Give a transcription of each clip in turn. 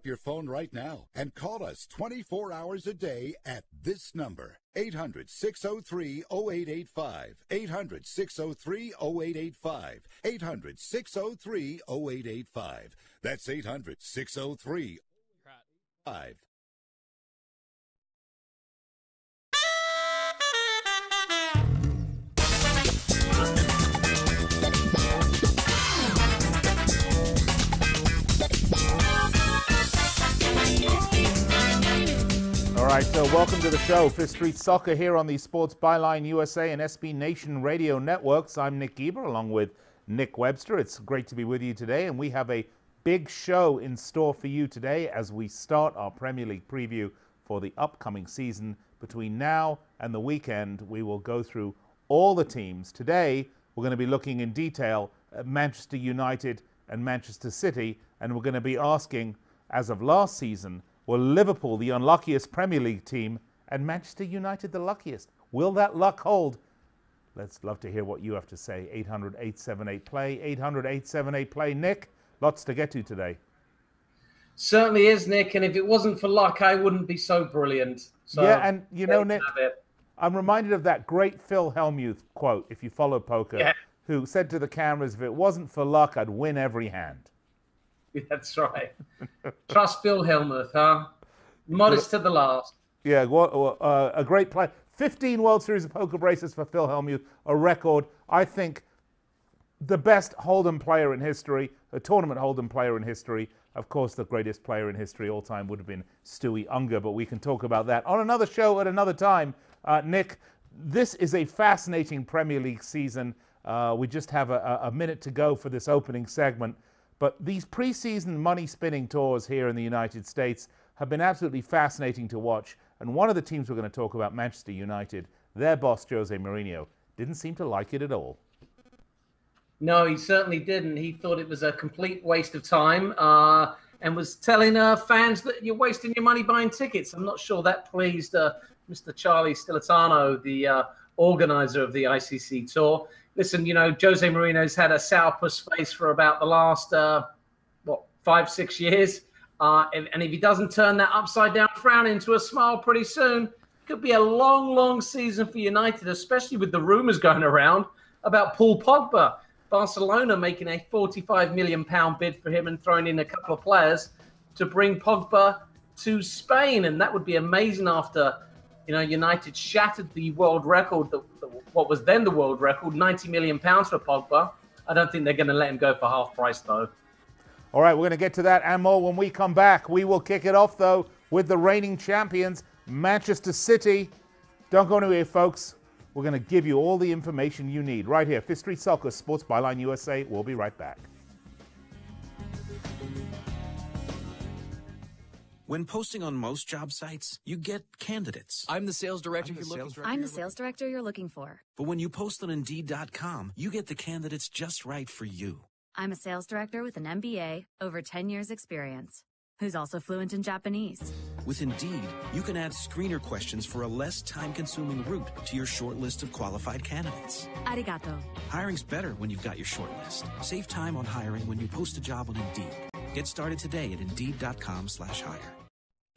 your phone right now and call us 24 hours a day at this number, 800-603-0885, 800-603-0885, 800-603-0885. That's 800-603-0885. All right, so welcome to the show, Fifth Street Soccer here on the Sports Byline USA and SB Nation radio networks. I'm Nick Geber along with Nick Webster. It's great to be with you today, and we have a big show in store for you today as we start our Premier League preview for the upcoming season. Between now and the weekend, we will go through all the teams. Today, we're going to be looking in detail at Manchester United and Manchester City, and we're going to be asking, as of last season, were Liverpool the unluckiest Premier League team and Manchester United the luckiest? Will that luck hold? Let's love to hear what you have to say. 800-878-PLAY, 800-878-PLAY. Nick, lots to get to today. Certainly is, Nick, and if it wasn't for luck, I wouldn't be so brilliant. So yeah, and you know, Nick, I'm reminded of that great Phil Hellmuth quote, if you follow poker, who said to the cameras, if it wasn't for luck, I'd win every hand. That's right. Trust Phil Hellmuth, huh? Modest to the last. Yeah, a great play. 15 World Series of Poker braces for Phil Hellmuth, a record. I think the best Hold'em player in history, a tournament Hold'em player in history. Of course, the greatest player in history all time would have been Stewie Unger, but we can talk about that on another show at another time. Nick, this is a fascinating Premier League season. We just have a minute to go for this opening segment. But these preseason money-spinning tours here in the United States have been absolutely fascinating to watch. And one of the teams we're going to talk about, Manchester United, their boss, Jose Mourinho, didn't seem to like it at all. No, he certainly didn't. He thought it was a complete waste of time and was telling fans that you're wasting your money buying tickets. I'm not sure that pleased Mr. Charlie Stilitano, the organizer of the ICC tour. Listen, you know, Jose Mourinho's had a sourpuss face for about the last, 5-6 years. And if he doesn't turn that upside-down frown into a smile pretty soon, it could be a long, long season for United, especially with the rumors going around about Paul Pogba. Barcelona making a £45 million bid for him and throwing in a couple of players to bring Pogba to Spain. And that would be amazing after, you know, United shattered the world record, what was then the world record, £90 million for Pogba. I don't think they're going to let him go for half price, though. All right, we're going to get to that and more when we come back. We will kick it off, though, with the reigning champions, Manchester City. Don't go anywhere, folks. We're going to give you all the information you need right here. Fifth Street Soccer, Sports Byline USA. We'll be right back. When posting on most job sites, you get candidates. I'm the sales director you're looking for. I'm the sales director you're looking for. But when you post on Indeed.com, you get the candidates just right for you. I'm a sales director with an MBA, over 10 years experience, who's also fluent in Japanese. With Indeed, you can add screener questions for a less time-consuming route to your short list of qualified candidates. Arigato. Hiring's better when you've got your short list. Save time on hiring when you post a job on Indeed. Get started today at Indeed.com/hire.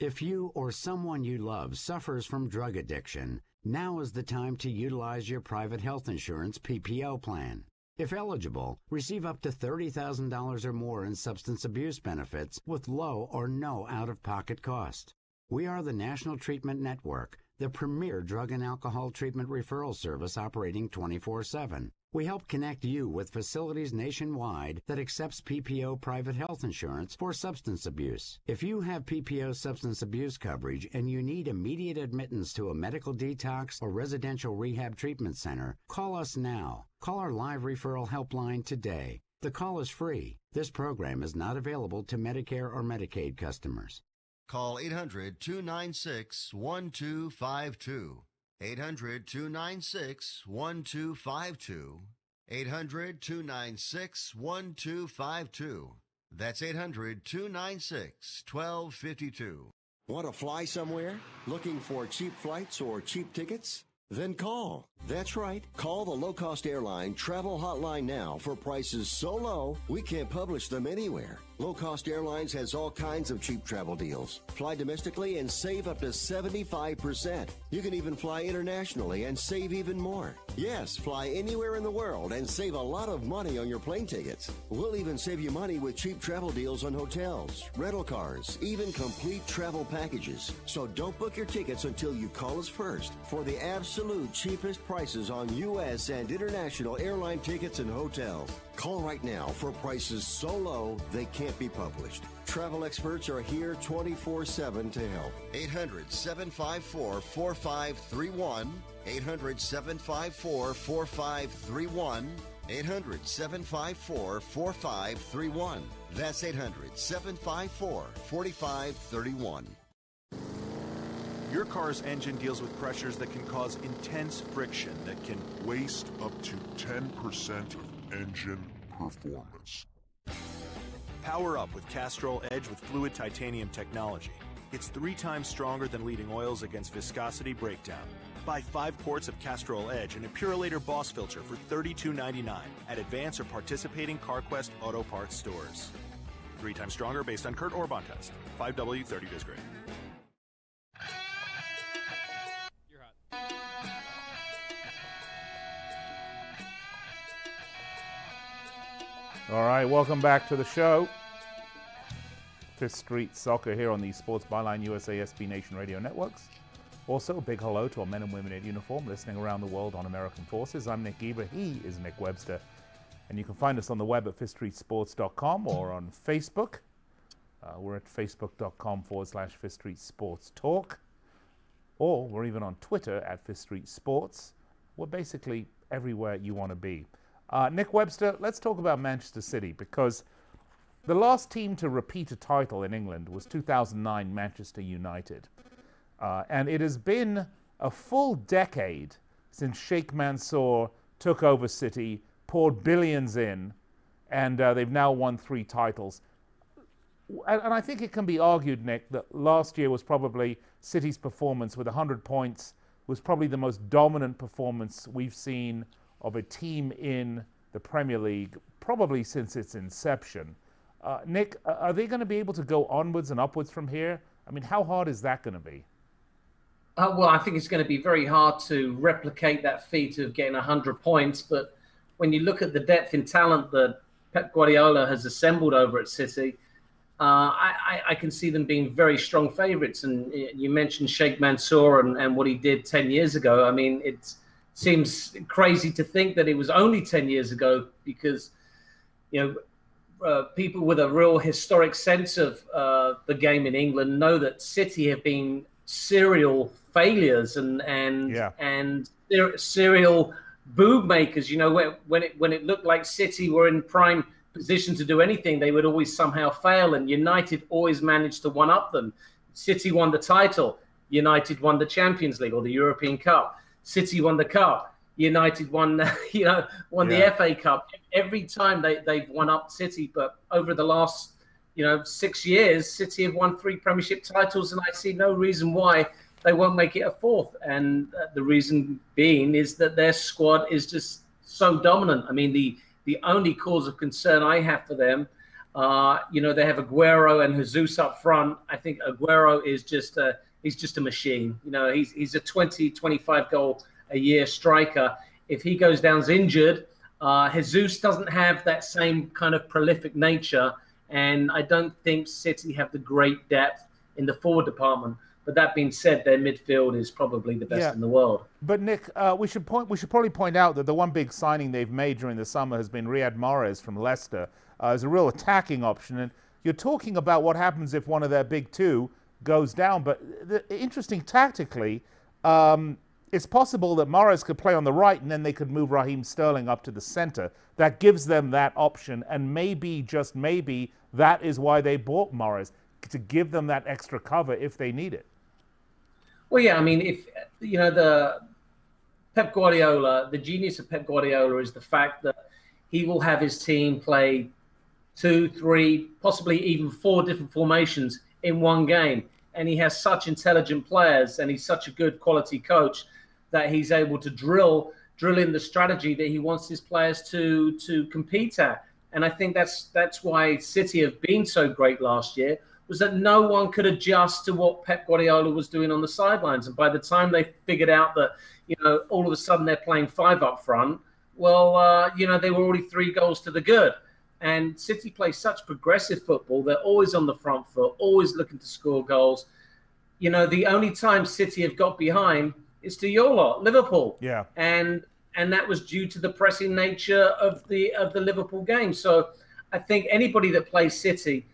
If you or someone you love suffers from drug addiction, now is the time to utilize your private health insurance PPO plan. If eligible, receive up to $30,000 or more in substance abuse benefits with low or no out-of-pocket cost. We are the National Treatment Network, the premier drug and alcohol treatment referral service operating 24/7. We help connect you with facilities nationwide that accepts PPO private health insurance for substance abuse. If you have PPO substance abuse coverage and you need immediate admittance to a medical detox or residential rehab treatment center, call us now. Call our live referral helpline today. The call is free. This program is not available to Medicare or Medicaid customers. Call 800-296-1252. 800-296-1252. 800-296-1252. That's 800-296-1252. Want to fly somewhere? Looking for cheap flights or cheap tickets? Then call. That's right. Call the low-cost airline travel hotline now for prices so low we can't publish them anywhere. Low Cost Airlines has all kinds of cheap travel deals. Fly domestically and save up to 75%. You can even fly internationally and save even more. Yes, fly anywhere in the world and save a lot of money on your plane tickets. We'll even save you money with cheap travel deals on hotels, rental cars, even complete travel packages. So don't book your tickets until you call us first for the absolute cheapest prices on U.S. and international airline tickets and hotels. Call right now for prices so low they can't be published. Travel experts are here 24/7 to help. 800-754-4531. 800-754-4531. 800-754-4531. That's 800-754-4531. Your car's engine deals with pressures that can cause intense friction that can waste up to 10% of engine performance. Power up with Castrol Edge with fluid titanium technology. It's 3 times stronger than leading oils against viscosity breakdown. Buy 5 quarts of Castrol Edge and a Purolator Boss filter for $32.99 at Advance or participating CarQuest Auto Parts stores. 3 times stronger based on Kurt Orban test. 5W 30 disc rating. All right, welcome back to the show. Fifth Street Soccer here on the Sports Byline USA SB Nation Radio Networks. Also, a big hello to our men and women in uniform listening around the world on American Forces. I'm Nick Geber. He is Nick Webster. And you can find us on the web at fifthstreetsports.com or on Facebook. We're at facebook.com/Fifth Street Sports Talk. Or we're even on Twitter at Fifth Street Sports. We're basically everywhere you want to be. Nick Webster, let's talk about Manchester City, because the last team to repeat a title in England was 2009 Manchester United. And it has been a full decade since Sheikh Mansour took over City, poured billions in, and they've now won 3 titles. And I think it can be argued, Nick, that last year was probably City's performance with 100 points was probably the most dominant performance we've seen of a team in the Premier League, probably since its inception. Nick, are they going to be able to go onwards and upwards from here? I mean, how hard is that going to be? Well, I think it's going to be very hard to replicate that feat of getting 100 points. But when you look at the depth in talent that Pep Guardiola has assembled over at City, I can see them being very strong favourites. And you mentioned Sheikh Mansour and what he did 10 years ago. I mean, it seems crazy to think that it was only 10 years ago because, people with a real historic sense of the game in England know that City have been serial failures and serial boob makers. When it looked like City were in prime position to do anything, they would always somehow fail, and United always managed to one-up them. City won the title, United won the Champions League or the European Cup. City won the Cup, United won the FA Cup. Every time they've won up City, but over the last 6 years, City have won 3 Premiership titles, and I see no reason why they won't make it a 4th. And the reason being is that their squad is just so dominant. I mean, the only cause of concern I have for them, they have Aguero and Jesus up front. I think Aguero is just a machine. He's a 20-25 goal a year striker. If he goes down injured, Jesus doesn't have that same kind of prolific nature. And I don't think City have the great depth in the forward department. But that being said, their midfield is probably the best in the world. But Nick, we should probably point out that the one big signing they've made during the summer has been Riyad Mahrez from Leicester as a real attacking option. And you're talking about what happens if one of their big 2 goes down. But interesting tactically, it's possible that Mahrez could play on the right and then they could move Raheem Sterling up to the center. That gives them that option. And maybe, just maybe, that is why they bought Mahrez, to give them that extra cover if they need it. Well, yeah, I mean, if the Pep Guardiola, the genius of Pep Guardiola is the fact that he will have his team play 2, 3, possibly even 4 different formations in one game. And he has such intelligent players, and he's such a good quality coach that he's able to drill in the strategy that he wants his players to compete at. And I think that's why City have been so great last year, was that no one could adjust to what Pep Guardiola was doing on the sidelines. And by the time they figured out that, all of a sudden they're playing 5 up front, well, they were already 3 goals to the good. And City play such progressive football. They're always on the front foot, always looking to score goals. The only time City have got behind is to your lot, Liverpool. Yeah. And that was due to the pressing nature of the Liverpool game. So I think anybody that plays City,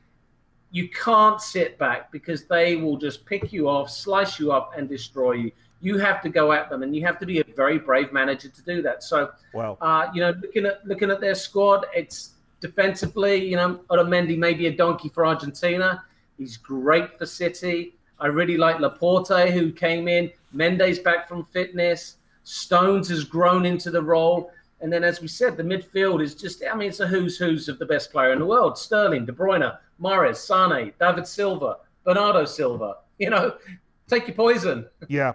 you can't sit back because they will just pick you off, slice you up, and destroy you. You have to go at them, and you have to be a very brave manager to do that. So, looking at their squad, it's defensively, Otamendi may be a donkey for Argentina. He's great for City. I really like Laporte, who came in. Mendes back from fitness. Stones has grown into the role. And then, as we said, the midfield is just, it's a who's of the best player in the world. Sterling, De Bruyne, Mahrez, Sane, David Silva, Bernardo Silva. Take your poison. Yeah.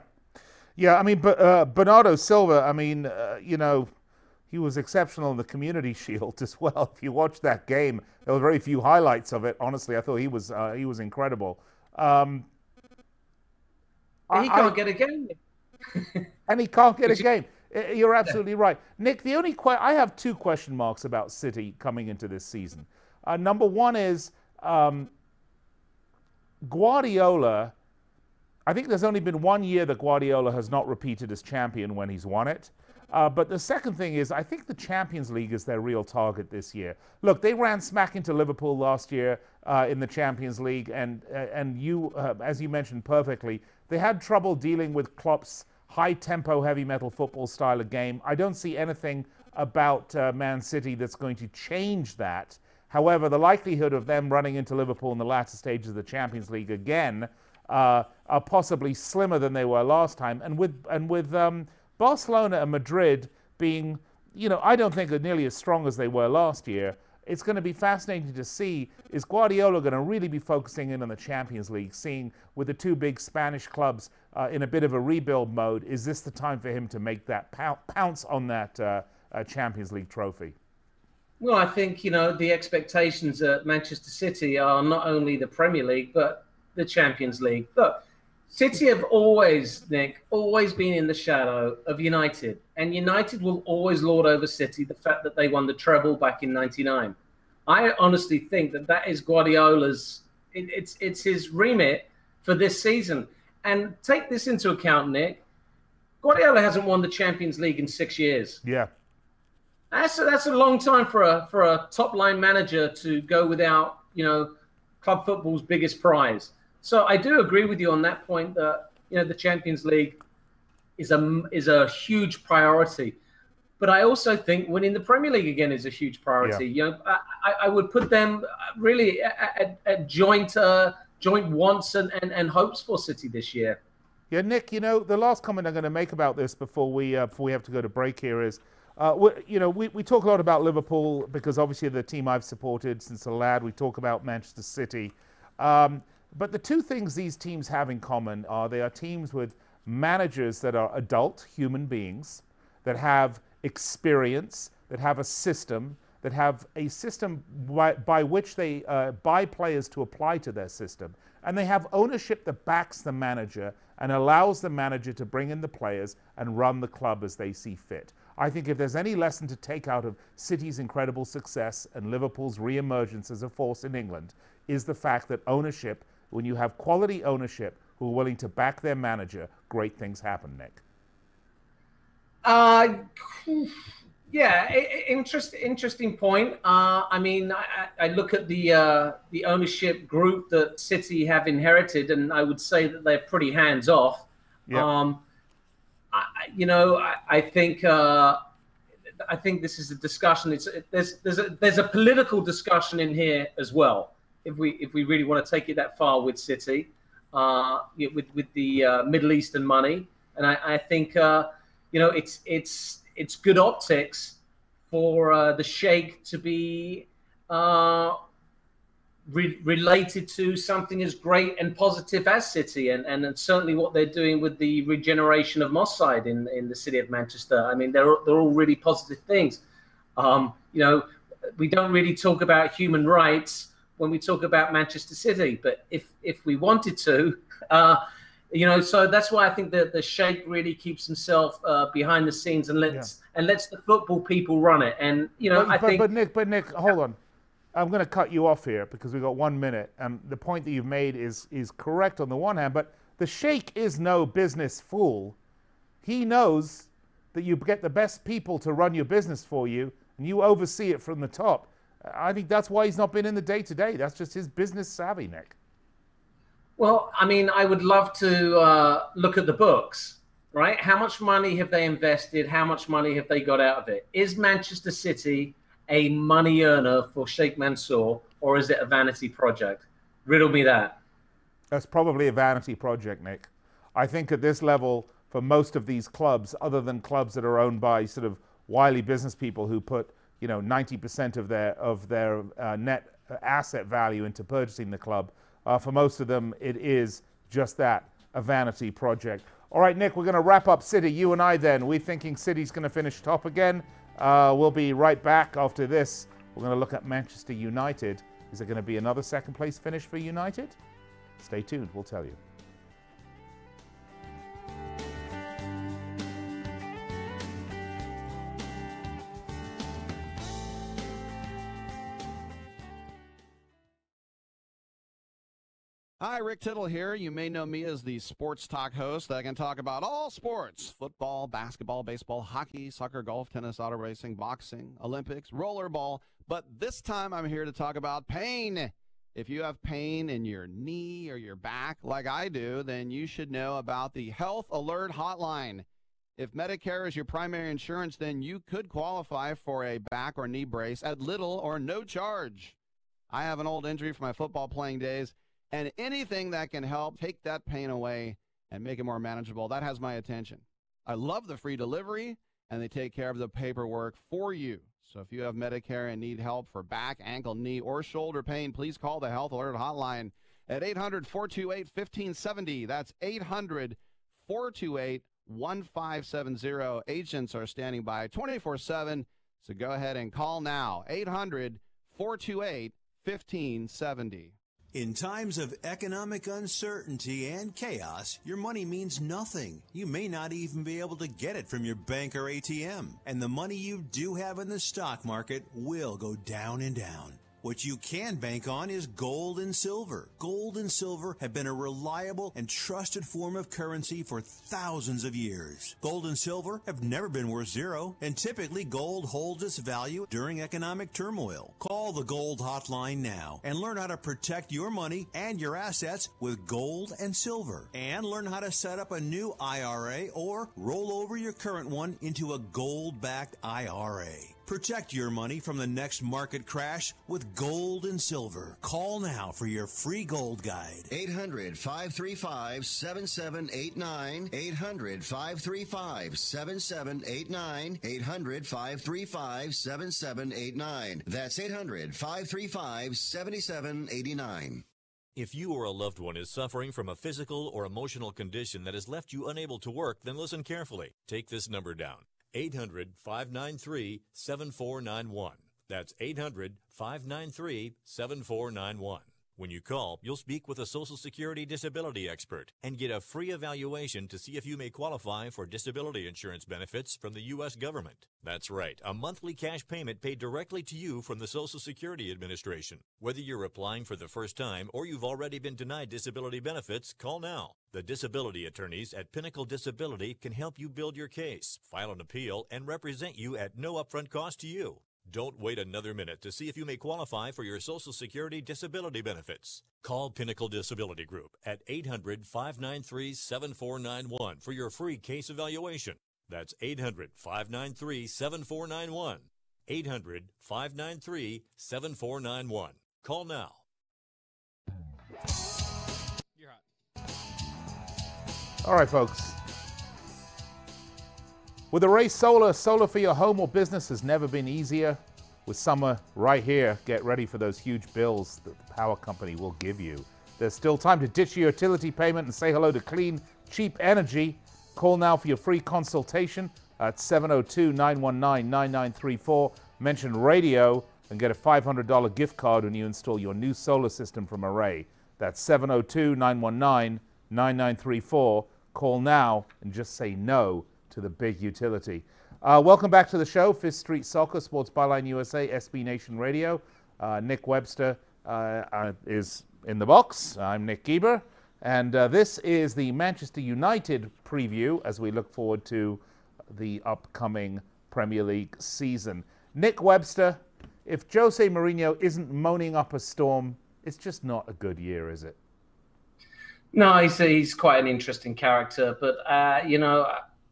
Yeah, Bernardo Silva, he was exceptional in the Community Shield as well. If you watch that game, there were very few highlights of it. Honestly, I thought he was incredible. He can't get a game. And he can't get a game. You're absolutely right. Nick, I have 2 question marks about City coming into this season. Number one is Guardiola. I think there's only been 1 year that Guardiola has not repeated as champion when he's won it. But the second thing is, I think the Champions League is their real target this year. Look, they ran smack into Liverpool last year in the Champions League, and you, as you mentioned perfectly, they had trouble dealing with Klopp's high-tempo, heavy metal football style of game. I don't see anything about Man City that's going to change that. However, the likelihood of them running into Liverpool in the latter stages of the Champions League again are possibly slimmer than they were last time. And with Barcelona and Madrid being, I don't think are nearly as strong as they were last year, it's going to be fascinating to see, is Guardiola going to really be focusing in on the Champions League, seeing with the 2 big Spanish clubs in a bit of a rebuild mode, is this the time for him to make that pounce on that Champions League trophy? Well, I think, the expectations at Manchester City are not only the Premier League, but the Champions League. Look, City have always, Nick, been in the shadow of United. And United will always lord over City the fact that they won the treble back in '99. I honestly think that is Guardiola's, it's his remit for this season. And take this into account, Nick. Guardiola hasn't won the Champions League in 6 years. Yeah. That's a long time for a top-line manager to go without, club football's biggest prize. So I do agree with you on that point that, the Champions League is a huge priority. But I also think winning the Premier League again is a huge priority. Yeah. I would put them really at joint wants and hopes for City this year. Yeah, Nick, the last comment I'm going to make about this before we have to go to break here is, we talk a lot about Liverpool because obviously the team I've supported since a lad. We talk about Manchester City. But the 2 things these teams have in common are they are teams with managers that are adult human beings, that have experience, that have a system, by which they buy players to apply to their system. And they have ownership that backs the manager and allows the manager to bring in the players and run the club as they see fit. I think if there's any lesson to take out of City's incredible success and Liverpool's re-emergence as a force in England, is the fact that ownership, when you have quality ownership who are willing to back their manager, great things happen, Nick. Yeah, interesting point. I look at the ownership group that City have inherited, and I would say that they're pretty hands off. Yep. I think this is a discussion. There's a political discussion in here as well. If we really want to take it that far with City, with the Middle Eastern money, and I think it's good optics for the Sheikh to be related to something as great and positive as City, and certainly what they're doing with the regeneration of Moss Side in the city of Manchester. I mean, they're all really positive things. we don't really talk about human rights when we talk about Manchester City. But if we wanted to, so that's why I think that the Sheikh really keeps himself behind the scenes and lets the football people run it. And But Nick, hold on. I'm going to cut you off here because we've got 1 minute, and the point that you've made is correct on the one hand, but the Sheikh is no business fool. He knows that you get the best people to run your business for you, and you oversee it from the top. I think that's why he's not been in the day-to-day. That's just his business savvy, Nick. Well, I mean, I would love to look at the books, right? How much money have they invested? How much money have they got out of it? Is Manchester City a money earner for Sheikh Mansour, or is it a vanity project? Riddle me that. That's probably a vanity project, Nick. I think at this level, for most of these clubs, other than clubs that are owned by sort of wily business people who put 90% of their net asset value into purchasing the club, for most of them, it is just that, a vanity project. All right, Nick, we're going to wrap up City. You and I then. We're thinking City's going to finish top again. We'll be right back after this. We're going to look at Manchester United. Is there going to be another second place finish for United? Stay tuned. We'll tell you. Hi, Rick Tittle here. You may know me as the sports talk host that can talk about all sports: football, basketball, baseball, hockey, soccer, golf, tennis, auto racing, boxing, Olympics, rollerball. But this time I'm here to talk about pain. If you have pain in your knee or your back like I do, then you should know about the Health Alert Hotline. If Medicare is your primary insurance, then you could qualify for a back or knee brace at little or no charge. I have an old injury from my football playing days, and anything that can help take that pain away and make it more manageable, that has my attention. I love the free delivery, and they take care of the paperwork for you. So if you have Medicare and need help for back, ankle, knee, or shoulder pain, please call the Health Alert Hotline at 800-428-1570. That's 800-428-1570. Agents are standing by 24/7, so go ahead and call now. 800-428-1570. In times of economic uncertainty and chaos, your money means nothing. You may not even be able to get it from your bank or ATM. And the money you do have in the stock market will go down and down. What you can bank on is gold and silver. Gold and silver have been a reliable and trusted form of currency for thousands of years. Gold and silver have never been worth zero, and typically gold holds its value during economic turmoil. Call the Gold Hotline now and learn how to protect your money and your assets with gold and silver. And learn how to set up a new IRA or roll over your current one into a gold-backed IRA. Protect your money from the next market crash with gold and silver. Call now for your free gold guide. 800-535-7789. 800-535-7789. 800-535-7789. That's 800-535-7789. If you or a loved one is suffering from a physical or emotional condition that has left you unable to work, then listen carefully. Take this number down. 800-593-7491. That's 800-593-7491. When you call, you'll speak with a Social Security disability expert and get a free evaluation to see if you may qualify for disability insurance benefits from the U.S. government. That's right, a monthly cash payment paid directly to you from the Social Security Administration. Whether you're applying for the first time or you've already been denied disability benefits, call now. The disability attorneys at Pinnacle Disability can help you build your case, file an appeal, and represent you at no upfront cost to you. Don't wait another minute to see if you may qualify for your Social Security disability benefits. Call Pinnacle Disability Group at 800-593-7491 for your free case evaluation. That's 800-593-7491. 800-593-7491. Call now. You're hot. All right, folks. With Array Solar, solar for your home or business has never been easier. With summer right here, get ready for those huge bills that the power company will give you. There's still time to ditch your utility payment and say hello to clean, cheap energy. Call now for your free consultation at 702-919-9934. Mention radio and get a $500 gift card when you install your new solar system from Array. That's 702-919-9934. Call now and just say no to the big utility. Welcome back to the show, Fifth Street Soccer, Sports Byline USA, SB Nation Radio. Nick Webster is in the box. I'm Nick Geber. And this is the Manchester United preview as we look forward to the upcoming Premier League season. Nick Webster, if Jose Mourinho isn't moaning up a storm, it's just not a good year, is it? No, he's quite an interesting character. But,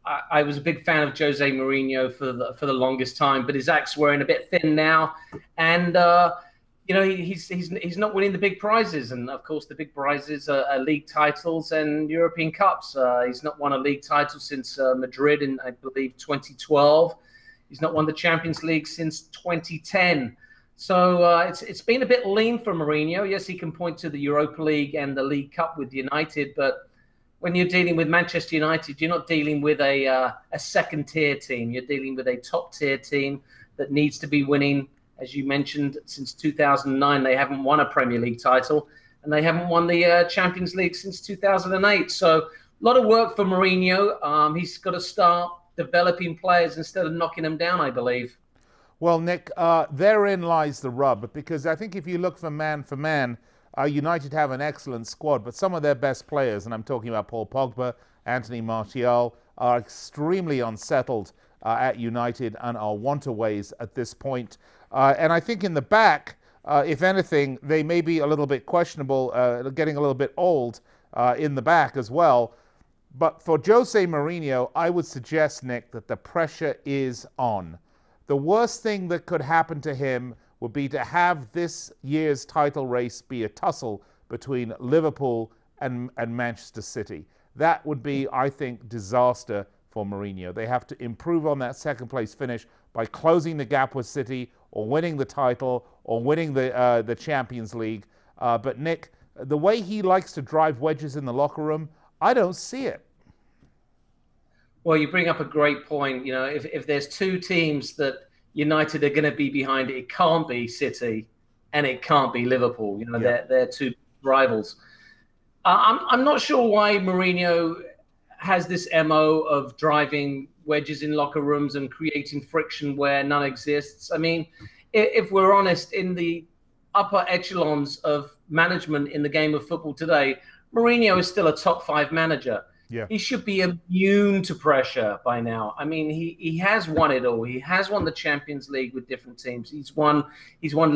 I was a big fan of Jose Mourinho for the longest time, but his act's wearing a bit thin now. And, he's not winning the big prizes. And, of course, the big prizes are league titles and European Cups. He's not won a league title since Madrid in, I believe, 2012. He's not won the Champions League since 2010. So it's been a bit lean for Mourinho. Yes, he can point to the Europa League and the League Cup with United, but when you're dealing with Manchester United, you're not dealing with a second-tier team. You're dealing with a top-tier team that needs to be winning. As you mentioned, since 2009, they haven't won a Premier League title, and they haven't won the Champions League since 2008. So a lot of work for Mourinho. He's got to start developing players instead of knocking them down, I believe. Well, Nick, therein lies the rub, because I think if you look for man, United have an excellent squad, but some of their best players, and I'm talking about Paul Pogba, Anthony Martial, are extremely unsettled at United and are wantaways at this point. And I think in the back, if anything, they may be a little bit questionable, getting a little bit old in the back as well. But for Jose Mourinho, I would suggest, Nick, that the pressure is on. The worst thing that could happen to him would be to have this year's title race be a tussle between Liverpool and Manchester City. That would be, I think, disaster for Mourinho. They have to improve on that second-place finish by closing the gap with City or winning the title or winning the Champions League. But, Nick, the way he likes to drive wedges in the locker room, I don't see it. Well, you bring up a great point. If there's two teams that United are going to be behind, it can't be City and it can't be Liverpool. They're two rivals. I'm not sure why Mourinho has this MO of driving wedges in locker rooms and creating friction where none exists. I mean, if we're honest, in the upper echelons of management in the game of football today, Mourinho is still a top 5 manager. Yeah. He should be immune to pressure by now. I mean, he has won it all. He has won the Champions League with different teams. He's won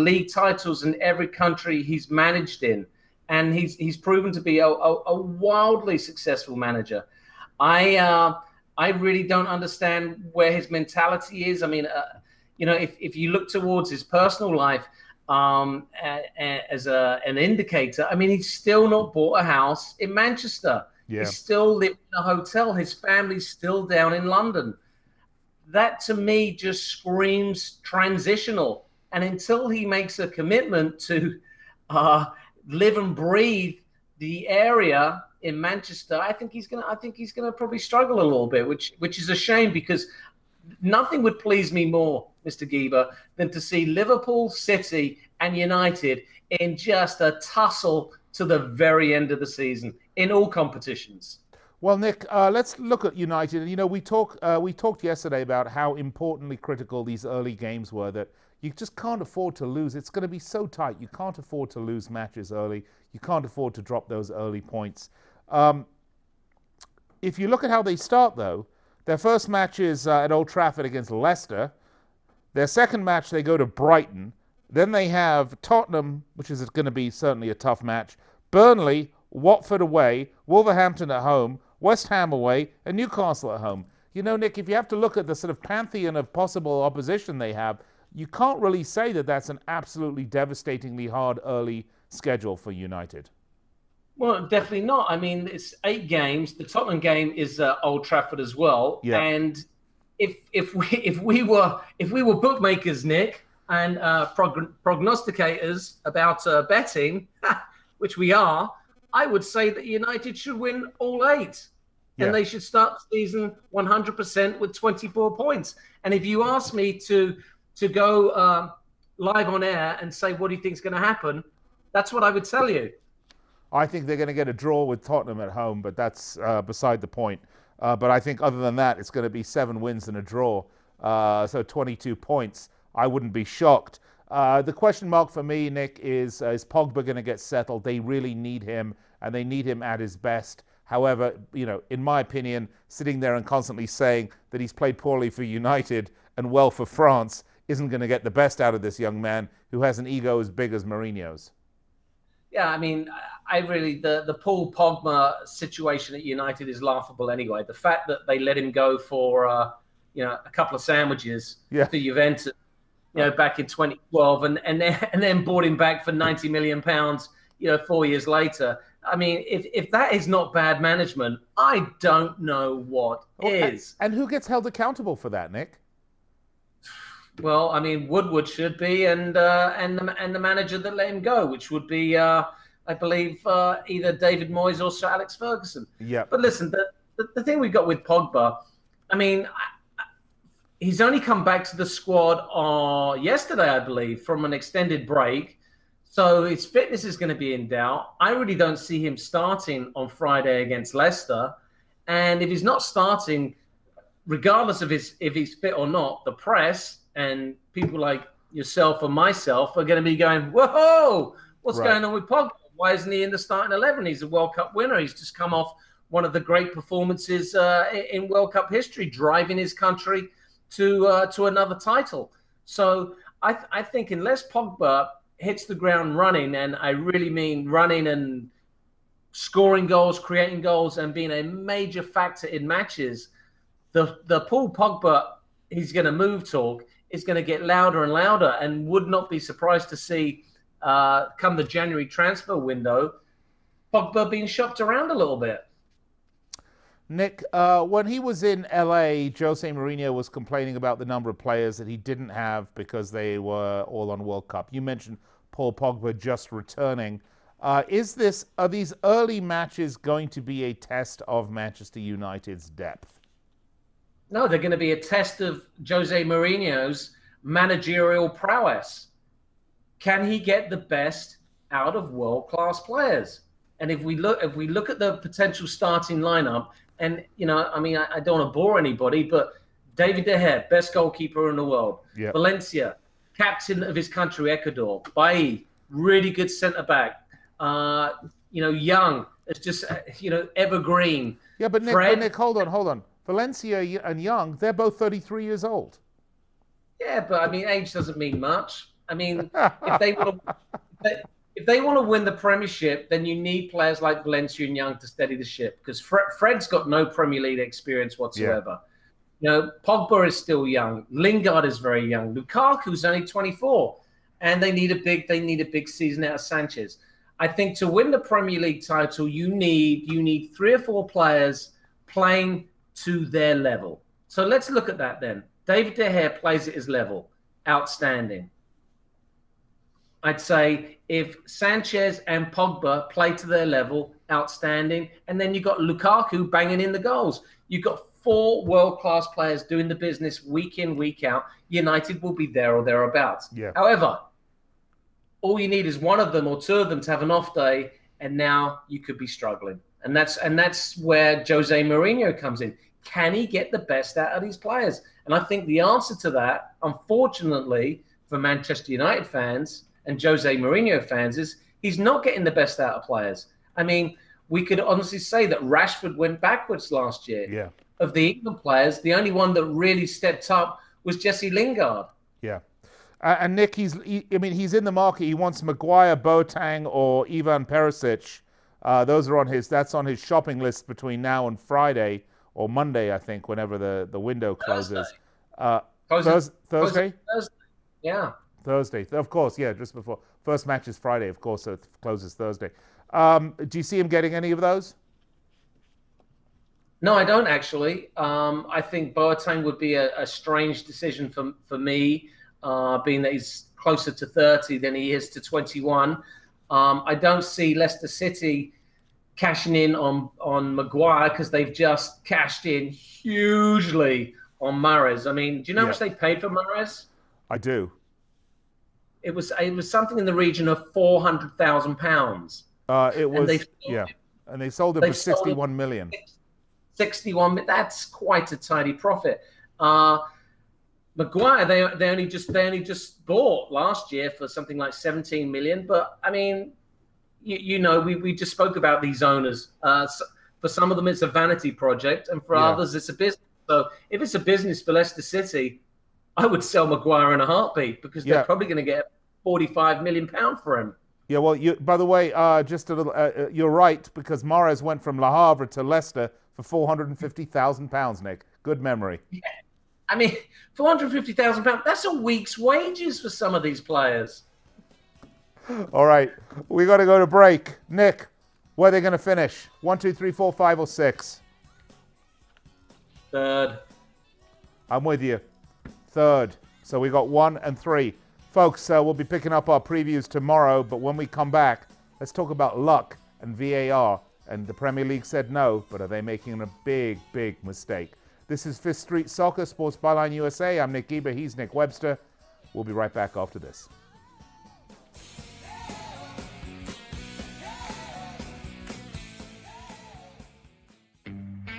league titles in every country he's managed in, and he's proven to be a wildly successful manager. I really don't understand where his mentality is. I mean, if you look towards his personal life as an indicator, I mean, he's still not bought a house in Manchester. Yeah. He's still living in a hotel. His family's still down in London. That, to me, just screams transitional. And until he makes a commitment to live and breathe the area in Manchester, I think he's gonna probably struggle a little bit, which is a shame, because nothing would please me more, Mr. Geber, than to see Liverpool, City, and United in just a tussle to the very end of the season in all competitions. Well, Nick, let's look at United. We talked yesterday about how importantly critical these early games were, that you just can't afford to lose. It's going to be so tight. You can't afford to lose matches early. You can't afford to drop those early points. If you look at how they start, though, their first match is at Old Trafford against Leicester. Their second match, they go to Brighton. Then they have Tottenham, which is going to be certainly a tough match, Burnley, Watford away, Wolverhampton at home, West Ham away, and Newcastle at home. Nick, if you have to look at the sort of pantheon of possible opposition they have, you can't really say that that's an absolutely devastatingly hard early schedule for United. Well, definitely not. I mean, it's 8 games. The Tottenham game is Old Trafford as well. Yeah. And if we were bookmakers, Nick, and prognosticators about betting, which we are, I would say that United should win all 8. And they should start the season 100% with 24 points. And if you ask me to go live on air and say, what do you think is going to happen? That's what I would tell you. I think they're going to get a draw with Tottenham at home, but that's beside the point. But I think other than that, it's going to be 7 wins and a draw. So 22 points. I wouldn't be shocked. The question mark for me, Nick, is Pogba going to get settled? They really need him, and they need him at his best. However, in my opinion, sitting there and constantly saying that he's played poorly for United and well for France isn't going to get the best out of this young man who has an ego as big as Mourinho's. Yeah, I mean, the Paul Pogba situation at United is laughable anyway. The fact that they let him go for, a couple of sandwiches to Juventus, back in 2012, and then bought him back for £90 million, 4 years later. I mean, if that is not bad management, I don't know what is. And who gets held accountable for that, Nick? Well, I mean, Woodward should be, and the manager that let him go, which would be, I believe, either David Moyes or Sir Alex Ferguson. Yeah. But listen, the thing we've got with Pogba, I mean, he's only come back to the squad yesterday, I believe, from an extended break. So his fitness is going to be in doubt. I really don't see him starting on Friday against Leicester. And if he's not starting, regardless of if he's fit or not, the press and people like yourself and myself are going to be going, whoa, what's going on with Pogba? Why isn't he in the starting 11? He's a World Cup winner. He's just come off one of the great performances in World Cup history, driving his country to another title. So I think unless Pogba hits the ground running, and I really mean running and scoring goals, creating goals, and being a major factor in matches, the Paul Pogba he's going to move talk is going to get louder and louder, and would not be surprised to see come the January transfer window, Pogba being shopped around a little bit. Nick, when he was in LA, Jose Mourinho was complaining about the number of players that he didn't have because they were all on World Cup. You mentioned Paul Pogba just returning. Are these early matches going to be a test of Manchester United's depth? No, they're going to be a test of Jose Mourinho's managerial prowess. Can he get the best out of world-class players? And if we look at the potential starting lineup, and I mean, I don't want to bore anybody, but David De Gea, best goalkeeper in the world. Yeah. Valencia, captain of his country, Ecuador. Bailly, really good centre back. Young, it's just evergreen. Yeah, but Nick, hold on. Valencia and Young, they're both 33 years old. Yeah, but I mean, age doesn't mean much. I mean, if they want to win the Premiership, then you need players like Valencia and Young to steady the ship, because Fred's got no Premier League experience whatsoever. Yeah. Pogba is still young. Lingard is very young. Lukaku's only 24, and they need a big season out of Sanchez. I think to win the Premier League title, you need 3 or 4 players playing to their level. So let's look at that then. David De Gea plays at his level. Outstanding. I'd say if Sanchez and Pogba play to their level, outstanding. And then you've got Lukaku banging in the goals. You've got 4 world-class players doing the business week in, week out. United will be there or thereabouts. Yeah. However, all you need is one of them or 2 of them to have an off day, and now you could be struggling. And that's where Jose Mourinho comes in. Can he get the best out of these players? And I think the answer to that, unfortunately, for Manchester United fans and Jose Mourinho fans, is he's not getting the best out of players. I mean, we could honestly say that Rashford went backwards last year. Yeah. Of the England players, the only one that really stepped up was Jesse Lingard. Yeah. And Nick, he's in the market. He wants Maguire, Boateng, or Ivan Perisic. Those are that's on his shopping list between now and Friday or Monday, I think, whenever the window closes. Thursday? Yeah. Thursday, of course, yeah, just before. First match is Friday, of course, so it closes Thursday. Do you see him getting any of those? No, I don't actually. I think Boateng would be a strange decision for me, being that he's closer to 30 than he is to 21. I don't see Leicester City cashing in on Maguire, because they've just cashed in hugely on Mahrez. I mean, do you know how much they paid for Mahrez? I do. It was something in the region of £400,000. It was, and they sold it for 61 million. 61. That's quite a tidy profit. Maguire, they only just bought last year for something like 17 million. But I mean, you know, we just spoke about these owners. For some of them, it's a vanity project, and for others, it's a business. So if it's a business for Leicester City, I would sell Maguire in a heartbeat, because they're probably going to get £45 million for him. Yeah, well, by the way, just a little, you're right, because Mahrez went from Le Havre to Leicester for £450,000, Nick. Good memory. Yeah. I mean, £450,000, that's a week's wages for some of these players. All right, we got to go to break. Nick, where are they going to finish? 1, 2, 3, 4, 5, or 6? Third. I'm with you. Third. So we got 1 and 3. Folks, we'll be picking up our previews tomorrow, but when we come back, let's talk about luck and VAR. And the Premier League said no, but are they making a big, big mistake? This is Fifth Street Soccer, Sports Byline USA. I'm Nick Geber. He's Nick Webster. We'll be right back after this.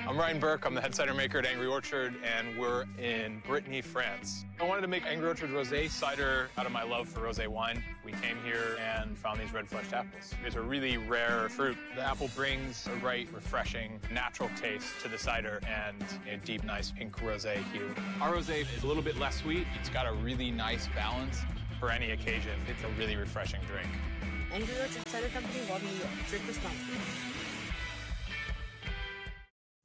I'm Ryan Burke. I'm the head cider maker at Angry Orchard, and we're in Brittany, France. I wanted to make Angry Orchard rosé cider out of my love for rosé wine. We came here and found these red-fleshed apples. It's a really rare fruit. The apple brings a bright, refreshing, natural taste to the cider and a deep, nice pink rosé hue. Our rosé is a little bit less sweet. It's got a really nice balance for any occasion. It's a really refreshing drink. Angry Orchard Cider Company, Walden, New York. Drink responsibly.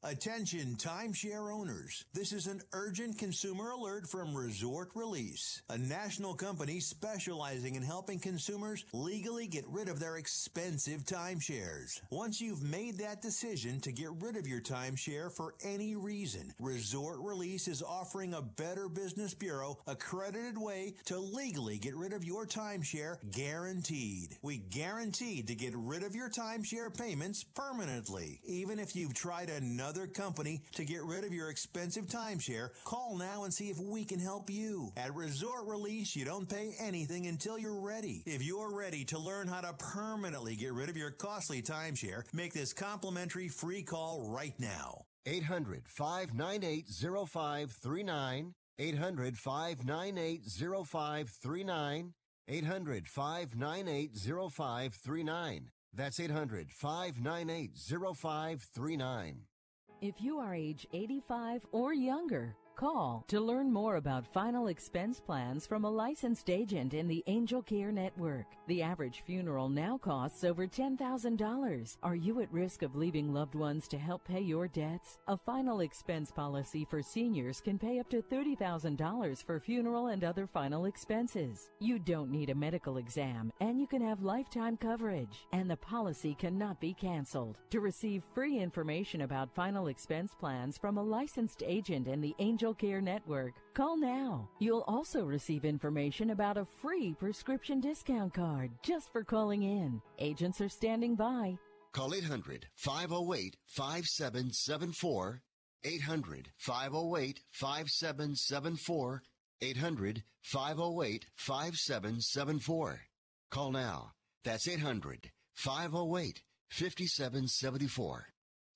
Attention timeshare owners. This is an urgent consumer alert from Resort Release, a national company specializing in helping consumers legally get rid of their expensive timeshares. Once you've made that decision to get rid of your timeshare for any reason, Resort Release is offering a Better Business Bureau accredited way to legally get rid of your timeshare, guaranteed. We guaranteed to get rid of your timeshare payments permanently. Even if you've tried another company to get rid of your expensive timeshare, call now and see if we can help you. At Resort Release, you don't pay anything until you're ready. If you're ready to learn how to permanently get rid of your costly timeshare, make this complimentary free call right now. 800-598-0539. 800-598-0539. 800-598-0539. That's 800-598-0539. If you are age 85 or younger, call to learn more about final expense plans from a licensed agent in the Angel Care Network. The average funeral now costs over $10,000. Are you at risk of leaving loved ones to help pay your debts? A final expense policy for seniors can pay up to $30,000 for funeral and other final expenses. You don't need a medical exam, and you can have lifetime coverage, and the policy cannot be canceled. To receive free information about final expense plans from a licensed agent in the Angel Care Network, call now. You'll also receive information about a free prescription discount card just for calling in. Agents are standing by. Call 800-508-5774. 800-508-5774. 800-508-5774. Call now. That's 800-508-5774.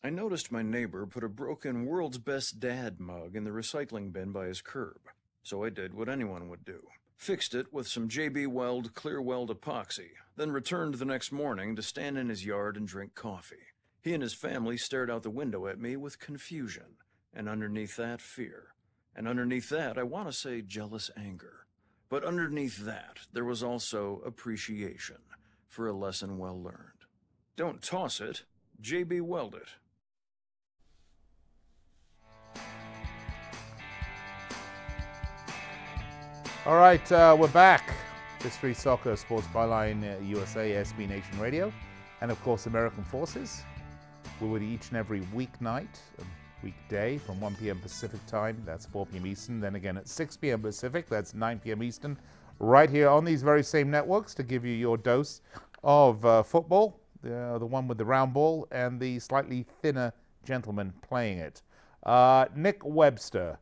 I noticed my neighbor put a broken World's Best Dad mug in the recycling bin by his curb, so I did what anyone would do. Fixed it with some JB Weld Clear Weld epoxy, then returned the next morning to stand in his yard and drink coffee. He and his family stared out the window at me with confusion, and underneath that, fear. And underneath that, I want to say jealous anger. But underneath that, there was also appreciation for a lesson well learned. Don't toss it, JB Weld it. All right, we're back. Fifth Street Soccer, Sports Byline USA, SB Nation Radio, and of course American Forces. We're with you each and every weeknight, weekday from 1 p.m. Pacific time, that's 4 p.m. Eastern, then again at 6 p.m. Pacific, that's 9 p.m. Eastern, right here on these very same networks to give you your dose of football, the one with the round ball and the slightly thinner gentleman playing it. Nick Webster,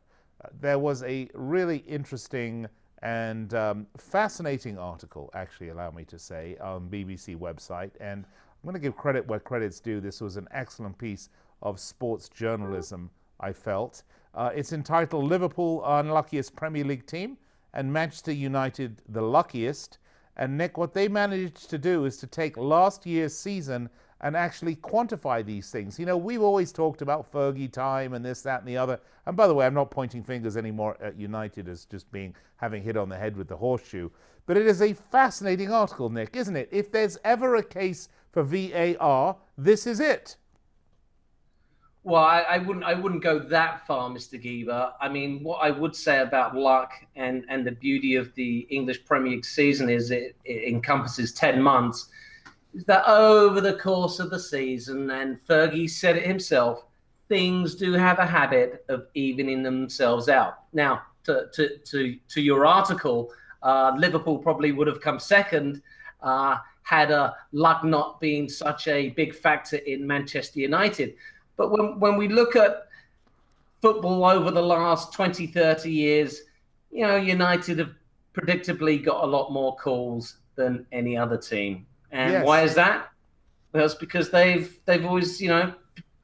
there was a really interesting and fascinating article, actually, allow me to say, on BBC website. And I'm going to give credit where credit's due. This was an excellent piece of sports journalism, I felt. It's entitled Liverpool Unluckiest Premier League Team and Manchester United the Luckiest. And Nick, what they managed to do is to take last year's season and actually quantify these things. You know, we've always talked about Fergie time and this, that, and the other. And by the way, I'm not pointing fingers anymore at United as just having hit on the head with the horseshoe. But it is a fascinating article, Nick, isn't it? If there's ever a case for VAR, this is it. Well, I wouldn't go that far, Mr. Geber. I mean, what I would say about luck and the beauty of the English Premier League season is it encompasses 10 months. Is that over the course of the season, and Fergie said it himself, things do have a habit of evening themselves out. Now, to your article, Liverpool probably would have come second had luck not been such a big factor in Manchester United. But when we look at football over the last 20, 30 years, you know, United have predictably got a lot more calls than any other team. And yes. Why is that? Well, it's because they've always, you know,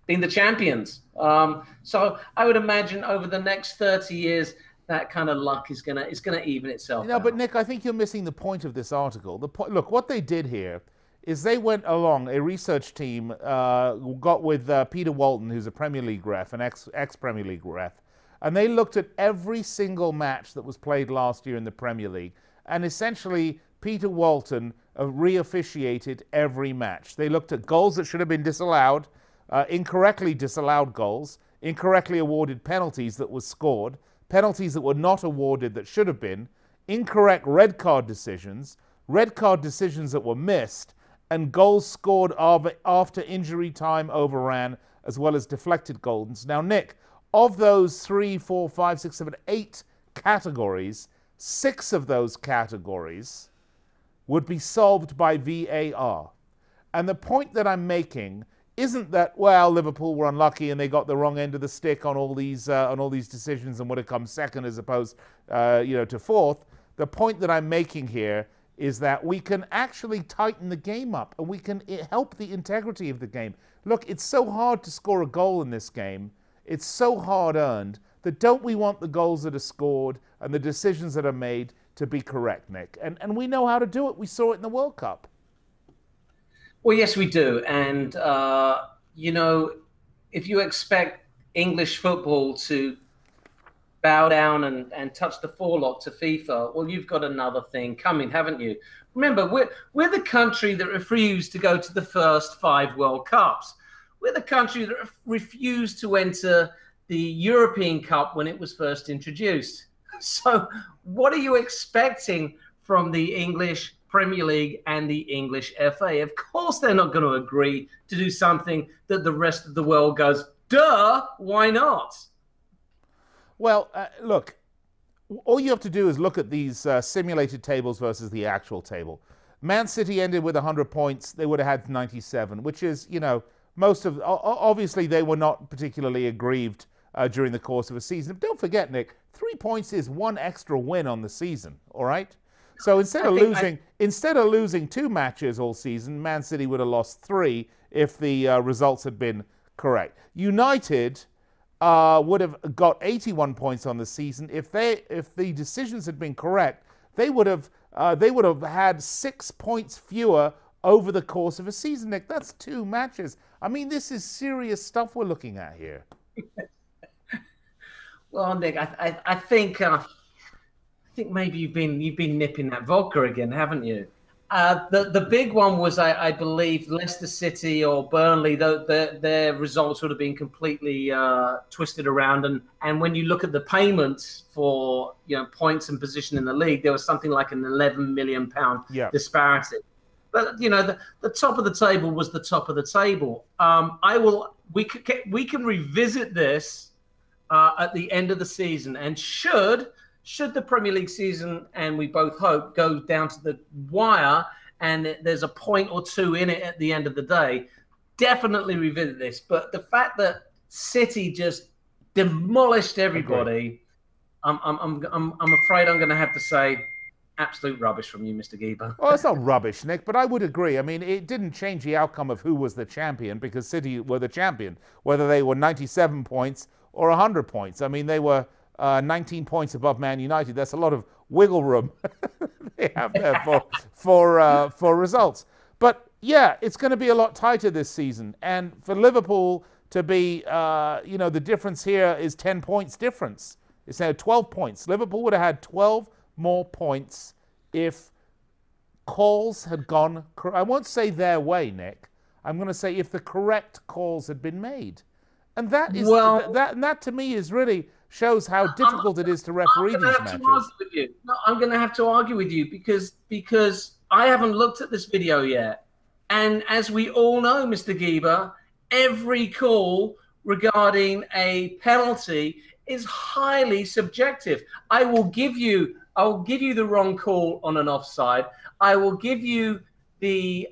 been the champions. So I would imagine over the next 30 years, that kind of luck is gonna even itself out. But Nick, I think you're missing the point of this article. Look, what they did here is they went along, a research team got with Peter Walton, who's a Premier League ref, an ex-Premier League ref, and they looked at every single match that was played last year in the Premier League, and essentially Peter Walton re-officiated every match. They looked at goals that should have been disallowed, incorrectly disallowed goals, incorrectly awarded penalties that were scored, penalties that were not awarded that should have been, incorrect red card decisions that were missed, and goals scored after injury time overran, as well as deflected goals. Now, Nick, of those 3, 4, 5, 6, 7, 8 categories, 6 of those categories would be solved by VAR. And the point that I'm making isn't that, well, Liverpool were unlucky and they got the wrong end of the stick on all these decisions and would have come second as opposed to fourth. The point that I'm making here is that we can actually tighten the game up and we can help the integrity of the game. Look, it's so hard to score a goal in this game. It's so hard-earned that don't we want the goals that are scored and the decisions that are made to be correct, Nick? And we know how to do it. We saw it in the World Cup. Well, yes, we do. And, if you expect English football to bow down and touch the forelock to FIFA, well, you've got another thing coming, haven't you? Remember, we're the country that refused to go to the first 5 World Cups. We're the country that refused to enter the European Cup when it was first introduced. So what are you expecting from the English Premier League and the English FA? Of course they're not going to agree to do something that the rest of the world goes, duh, why not? Well, look, all you have to do is look at these simulated tables versus the actual table. Man City ended with 100 points. They would have had 97, which is, obviously they were not particularly aggrieved during the course of a season. But don't forget, Nick, 3 points is 1 extra win on the season, all right? So instead of losing 2 matches all season, Man City would have lost 3 if the results had been correct. United would have got 81 points on the season. If the decisions had been correct, they would have had 6 points fewer over the course of a season, Nick. That's 2 matches. I mean, this is serious stuff we're looking at here. Well, Nick, I think maybe you've been nipping that vodka again, haven't you? The big one was, I believe, Leicester City or Burnley. Their results would have been completely twisted around. And when you look at the payments for points and position in the league, there was something like an £11 million disparity. But the top of the table was the top of the table. We can revisit this at the end of the season, and should the Premier League season, and we both hope, go down to the wire and there's a point or 2 in it at the end of the day, definitely revisit this. But the fact that City just demolished everybody, I'm afraid I'm going to have to say absolute rubbish from you, Mr. Geber. Well, it's not rubbish, Nick, but I would agree. I mean, it didn't change the outcome of who was the champion because City were the champion, whether they were 97 points or 100 points. I mean, they were 19 points above Man United. That's a lot of wiggle room they have there for results. But yeah, it's going to be a lot tighter this season. And for Liverpool to be, the difference here is 10 points difference. It's now 12 points. Liverpool would have had 12 more points if calls had gone, I won't say their way, Nick. I'm going to say if the correct calls had been made. And that is that to me is really shows how difficult it is to referee these matches. I'm going to have to argue with you because I haven't looked at this video yet. And as we all know, Mr. Geber, every call regarding a penalty is highly subjective. I will give you the wrong call on an offside. I will give you the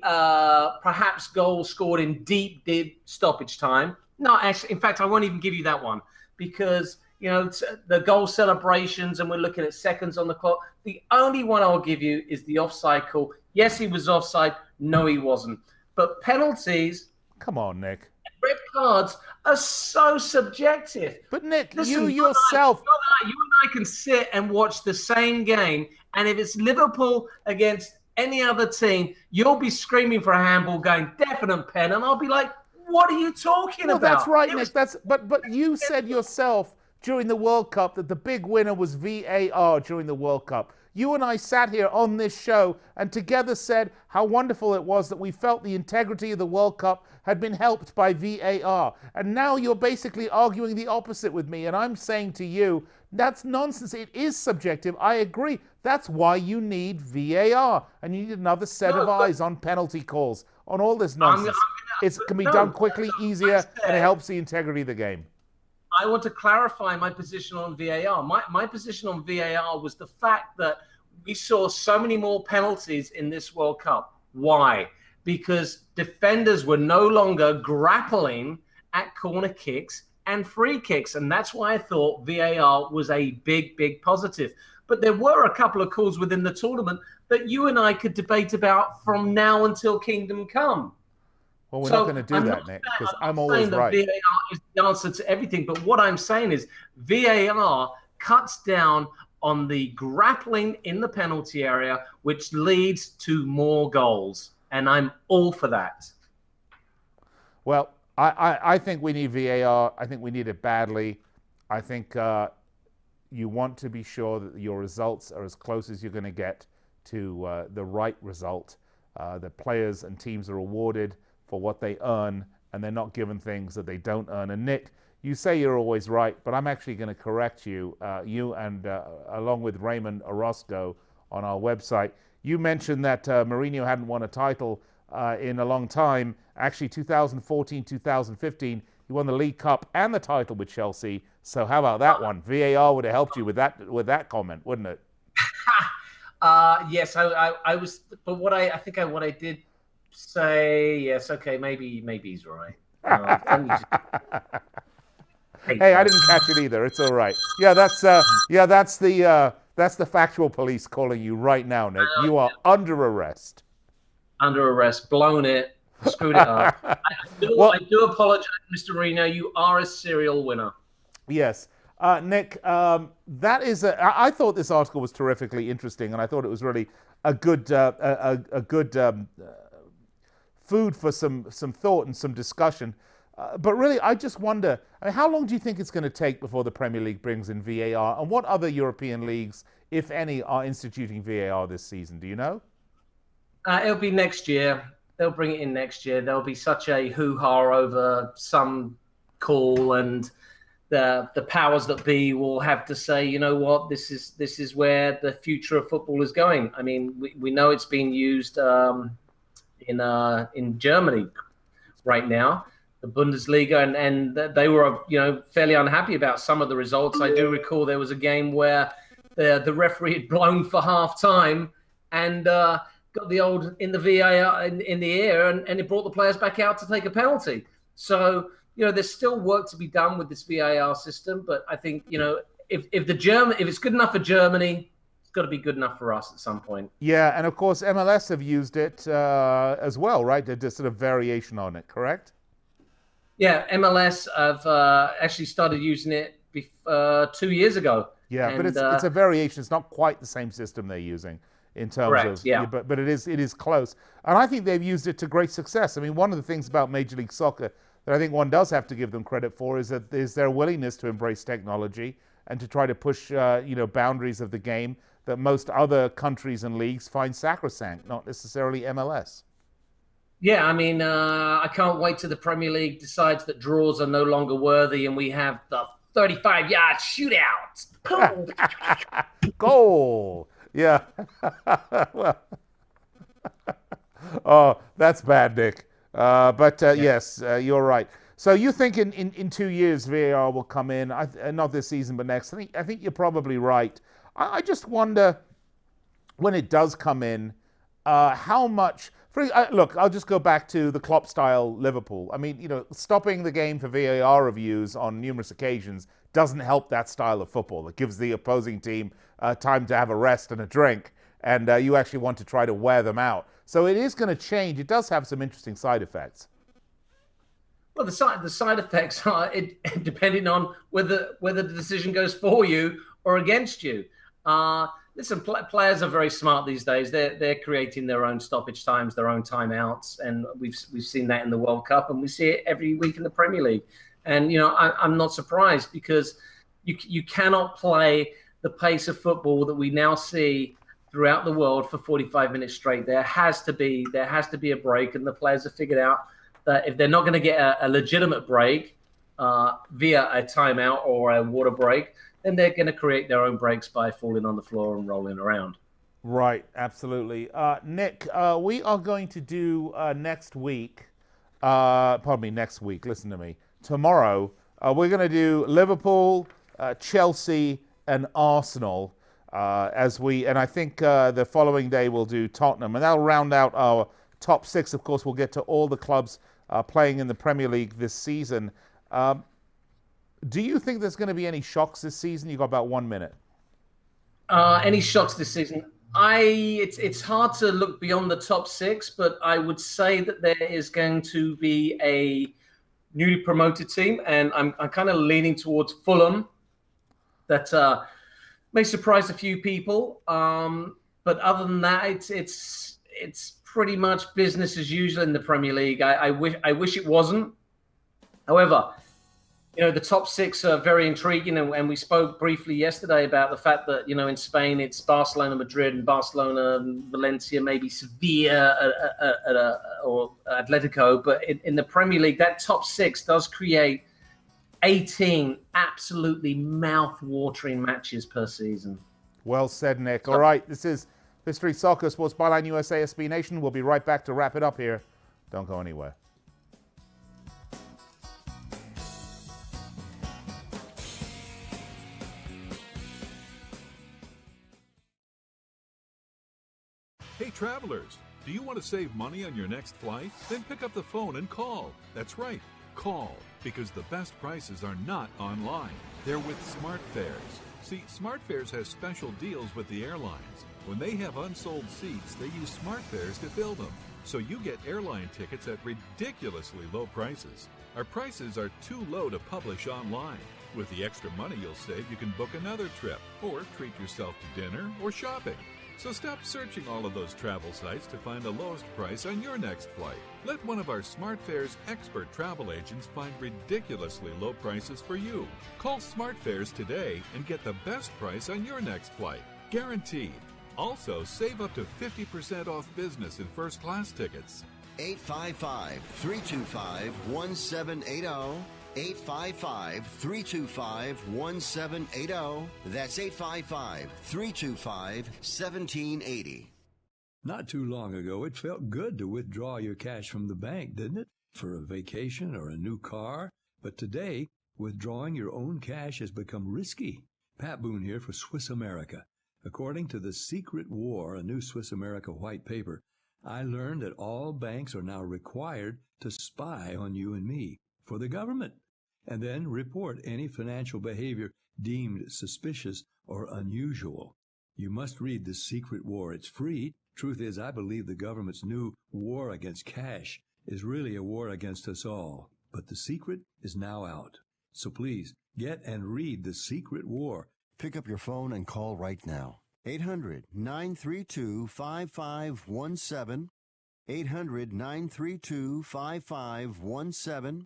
perhaps goal scored in deep stoppage time. No, actually, in fact, I won't even give you that one because, the goal celebrations and we're looking at seconds on the clock. The only one I'll give you is the offside call. Yes, he was offside. No, he wasn't. But penalties... Come on, Nick. Red cards are so subjective. But Nick, listen, you yourself... You and I can sit and watch the same game, and if it's Liverpool against any other team, you'll be screaming for a handball going, definite pen, and I'll be like, what are you talking about? That's right, Nick. But you said yourself during the World Cup that the big winner was VAR during the World Cup. You and I sat here on this show and together said how wonderful it was that we felt the integrity of the World Cup had been helped by VAR. And now you're basically arguing the opposite with me. And I'm saying to you, that's nonsense. It is subjective. I agree. That's why you need VAR. And you need another set of eyes on penalty calls, on all this nonsense. It can be done quickly, easier, and it helps the integrity of the game. I want to clarify my position on VAR. My position on VAR was the fact that we saw so many more penalties in this World Cup. Why? Because defenders were no longer grappling at corner kicks and free kicks. And that's why I thought VAR was a big, big positive. But there were a couple of calls within the tournament that you and I could debate about from now until Kingdom Come. Well, we're not going to do that, Nick, because I'm always right. VAR is the answer to everything. But what I'm saying is VAR cuts down on the grappling in the penalty area, which leads to more goals. And I'm all for that. Well, I think we need VAR. I think we need it badly. I think you want to be sure that your results are as close as you're going to get to the right result. The players and teams are rewarded for what they earn, and they're not given things that they don't earn. And Nick, you say you're always right, but I'm actually going to correct you. You and along with Raymond Orozco on our website, you mentioned that Mourinho hadn't won a title in a long time. Actually, 2014, 2015, he won the League Cup and the title with Chelsea. So how about that one? VAR would have helped you with that comment, wouldn't it? Yes, I was, but what I did say, yes, okay, maybe he's right. Hey, I didn't catch it either. It's all right. Yeah, that's the factual police calling you right now, Nick. You are under arrest. Under arrest, blown it, screwed it up. I do apologize, Mr. Reno. You are a serial winner. Yes. Nick, that is I thought this article was terrifically interesting, and I thought it was really a good food for some thought and some discussion. But really, I just wonder, how long do you think it's going to take before the Premier League brings in VAR? And what other European leagues, if any, are instituting VAR this season? Do you know? It'll be next year. They'll bring it in next year. There'll be such a hoo-ha over some call, and the powers that be will have to say, you know what, this is where the future of football is going. I mean, we know it's being used in Germany right now, the Bundesliga, and they were fairly unhappy about some of the results. I do recall there was a game where the referee had blown for half time and got the old in the VAR in the air, and it brought the players back out to take a penalty. So there's still work to be done with this VAR system, but I think if it's good enough for Germany, it's got to be good enough for us at some point. Yeah, and of course MLS have used it as well, right? They're just sort of variation on it, correct? Yeah, MLS have actually started using it 2 years ago. Yeah, and, but it's a variation. It's not quite the same system they're using in terms correct, of yeah. But it is close, and I think they've used it to great success. I mean, one of the things about Major League Soccer that I think one does have to give them credit for is their willingness to embrace technology and to try to push boundaries of the game that most other countries and leagues find sacrosanct, not necessarily MLS. Yeah, I mean, I can't wait till the Premier League decides that draws are no longer worthy and we have the 35-yard shootout. Goal. Yeah. Well, oh, that's bad, Nick. Yes, you're right. So you think in 2 years VAR will come in? Not this season, but next. I think you're probably right. I just wonder when it does come in, how much. Look, I'll just go back to the Klopp-style Liverpool. I mean, stopping the game for VAR reviews on numerous occasions doesn't help that style of football. It gives the opposing team time to have a rest and a drink, and you actually want to try to wear them out. So it is going to change. It does have some interesting side effects. Well, the side effects are depending on whether the decision goes for you or against you. Listen, players are very smart these days. They're creating their own stoppage times, their own timeouts, and we've seen that in the World Cup, and we see it every week in the Premier League. And I'm not surprised because you cannot play the pace of football that we now see throughout the world for 45 minutes straight. There has to be a break, and the players have figured out that if they're not going to get a legitimate break via a timeout or a water break, then they're going to create their own breaks by falling on the floor and rolling around. Right, absolutely. Nick, we are going to do next week, listen to me, tomorrow, we're going to do Liverpool, Chelsea, and Arsenal, and I think the following day we'll do Tottenham, and that'll round out our top six. Of course, we'll get to all the clubs playing in the Premier League this season. Do you think there's going to be any shocks this season? You've got about 1 minute. Any shocks this season? It's hard to look beyond the top six, but I would say that there is going to be a newly promoted team, and I'm kind of leaning towards Fulham. That may surprise a few people, but other than that, it's pretty much business as usual in the Premier League. I wish it wasn't. However, the top six are very intriguing, and we spoke briefly yesterday about the fact that, in Spain, it's Barcelona, Madrid, and Barcelona, Valencia, maybe Sevilla or Atletico. But in the Premier League, that top six does create 18 absolutely mouth-watering matches per season. Well said, Nick. All right, this is Fifth Street Soccer, Sports Byline USA, SB Nation. We'll be right back to wrap it up here. Don't go anywhere. Hey travelers, do you want to save money on your next flight? Then pick up the phone and call. That's right, call, because the best prices are not online. They're with SmartFares. See, SmartFares has special deals with the airlines. When they have unsold seats, they use SmartFares to fill them. So you get airline tickets at ridiculously low prices. Our prices are too low to publish online. With the extra money you'll save, you can book another trip, or treat yourself to dinner or shopping. So stop searching all of those travel sites to find the lowest price on your next flight. Let one of our SmartFares expert travel agents find ridiculously low prices for you. Call SmartFares today and get the best price on your next flight. Guaranteed. Also, save up to 50% off business and first-class tickets. 855-325-1780. 855-325-1780. That's 855-325-1780. Not too long ago, it felt good to withdraw your cash from the bank, didn't it? For a vacation or a new car. But today, withdrawing your own cash has become risky. Pat Boone here for Swiss America. According to The Secret War, a new Swiss America white paper, I learned that all banks are now required to spy on you and me for the government. and then report any financial behavior deemed suspicious or unusual. You must read The Secret War. It's free. Truth is, I believe the government's new war against cash is really a war against us all. But The Secret is now out. So please, get and read The Secret War. Pick up your phone and call right now. 800-932-5517. 800-932-5517.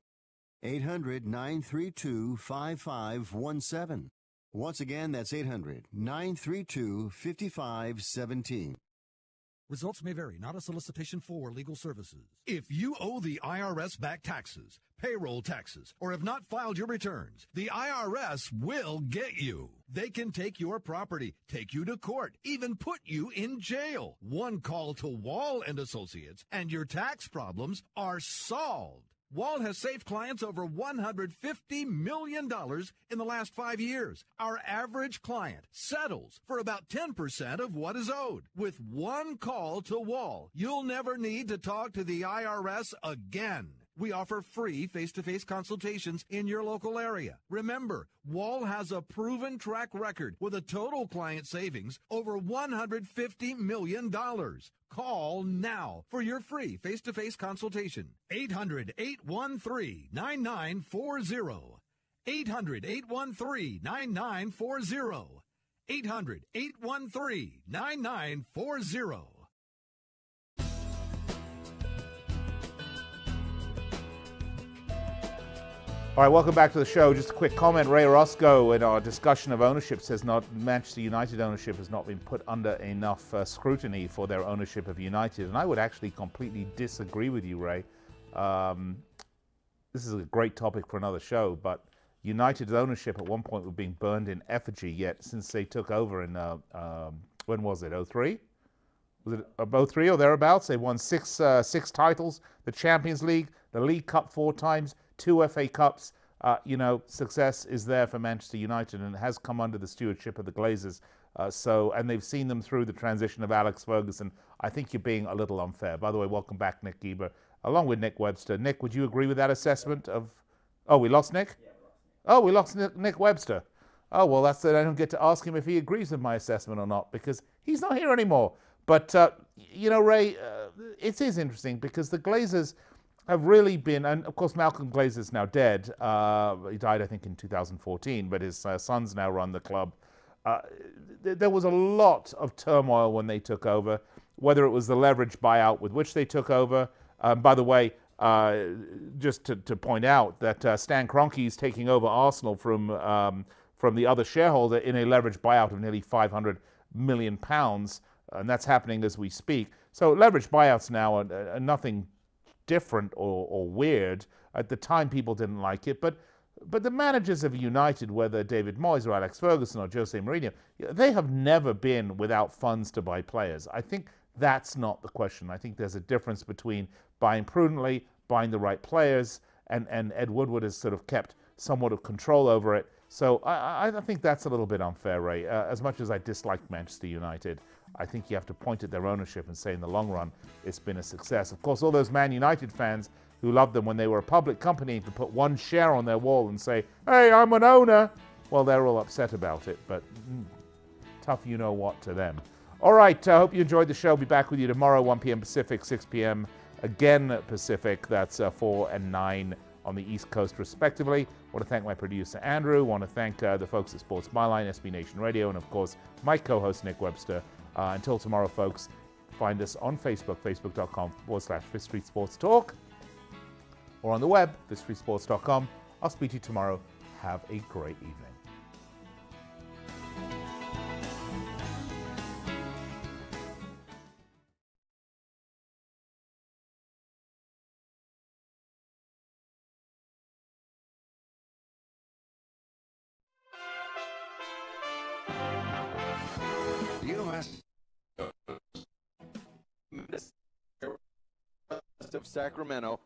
800-932-5517. Once again, that's 800-932-5517. Results may vary, not a solicitation for legal services. If you owe the IRS back taxes, payroll taxes, or have not filed your returns, the IRS will get you. They can take your property, take you to court, even put you in jail. One call to Wall & Associates, and your tax problems are solved. Wall has saved clients over $150 million in the last 5 years. Our average client settles for about 10% of what is owed. With one call to Wall, you'll never need to talk to the IRS again. We offer free face-to-face consultations in your local area. Remember, Wall has a proven track record with a total client savings over $150 million. Call now for your free face-to-face consultation. 800-813-9940. 800-813-9940. 800-813-9940. All right, welcome back to the show. Just a quick comment. Ray Orozco, in our discussion of ownership, says Manchester United ownership has not been put under enough scrutiny for their ownership of United. And I would actually completely disagree with you, Ray. This is a great topic for another show, but United's ownership at one point was being burned in effigy, yet since they took over in, when was it, 03? Was it 03 or thereabouts? They won six titles, the Champions League, the League Cup 4 times, 2 FA Cups. Success is there for Manchester United, and it has come under the stewardship of the Glazers. And they've seen them through the transition of Alex Ferguson. I think you're being a little unfair. By the way, welcome back, Nick Geber, along with Nick Webster. Nick, would you agree with that assessment of... Oh, we lost Nick? Yeah, we lost Nick. Oh, we lost Nick Webster. Oh, well, that's it. I don't get to ask him if he agrees with my assessment or not, because he's not here anymore. But, Ray, it is interesting because the Glazers have really been, and of course Malcolm Glazer's now dead. He died, I think, in 2014, but his sons now run the club. There was a lot of turmoil when they took over, whether it was the leverage buyout with which they took over. By the way, just to point out that Stan Kroenke is taking over Arsenal from the other shareholder in a leverage buyout of nearly £500 million, and that's happening as we speak. So leverage buyouts now are nothing different or weird. At the time, people didn't like it, but the managers of United, whether David Moyes or Alex Ferguson or Jose Mourinho, they have never been without funds to buy players. I think that's not the question. I think there's a difference between buying prudently, buying the right players, and Ed Woodward has sort of kept somewhat of control over it. So I think that's a little bit unfair, Ray. As much as I dislike Manchester United, I think you have to point at their ownership and say in the long run, it's been a success. Of course, all those Man United fans who loved them when they were a public company to put one share on their wall and say, hey, I'm an owner, well, they're all upset about it, but tough you-know-what to them. All right, I hope you enjoyed the show. I'll be back with you tomorrow, 1 p.m. Pacific, 6 p.m. again Pacific. That's 4 and 9 on the East Coast, respectively. I want to thank my producer, Andrew. I want to thank the folks at Sports Byline, SB Nation Radio, and, of course, my co-host, Nick Webster. Until tomorrow, folks, find us on Facebook, facebook.com/Fifth Street Sports Talk, or on the web, fifthstreetsports.com. I'll speak to you tomorrow. Have a great evening. Of Sacramento